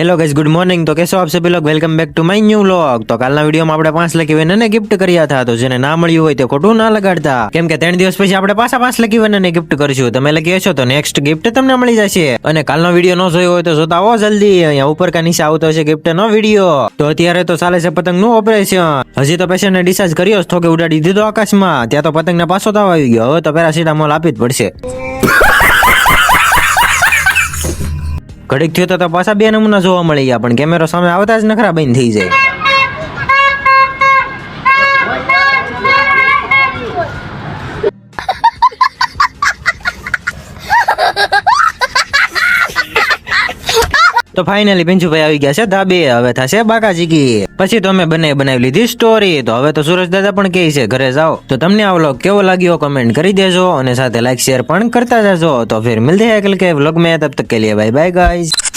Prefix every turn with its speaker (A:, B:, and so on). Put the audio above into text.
A: Hello guys, good morning. तो कैसे हो आप सभी लोग? Welcome back to my new vlog. तो કાલના વિડિયોમાં આપણે 5 લકી વિનરને ગિફ્ટ કર્યા હતા, તો જેને ના મળ્યું હોય તે ખોટું ના લગાડતા, કેમ કે 3 દિવસ પછી આપણે પાછા 5 લકી વિનરને ગિફ્ટ કરશું। તમે લકી હશો તો નેક્સ્ટ ગિફ્ટ તમને મળી જશે। અને કાલનો વિડિયો ન જોયો હોય તો જોતા આવો જલ્દી, અહીંયા ઉપર કા નીચે આવતો હશે ગિફ્ટ નો વિડિયો। તો અત્યારે તો ચાલે છે પતંગનું ઓપરેશન। હજી તો પેશન્ટને ડિસ્ચાર્જ કર્યો જ થોકે ઉડાડી દીધો આકાશમાં, ત્યાં તો પતંગને પાછો તાવ આવી ગયો। હવે તો પેરાસિટામોલ આપી જ પડશે। ઘડીક થયો તો પાછા 2 નમૂના જોવા મળી ગયા, પણ કેમેરો સામે આવતા જ નખરા બંધ થઈ જાય। તો ફાઇનલી પિંચુભાઈ આવી ગયા છે ધાબે, હવે થશે બાકાજીકી। પછી તો અમે બનાવી લીધી સ્ટોરી। તો હવે તો સુરજ દાદા પણ કહે છે ઘરે જાઓ। તો તમને આ વ્લોગ કેવો લાગ્યો કમેન્ટ કરી દેજો, અને સાથે લાઈક શેર પણ કરતા જજો। તો ફિર મિલતે हैं कल के व्लॉग में, तब तक के लिए बाय बाय गाइस।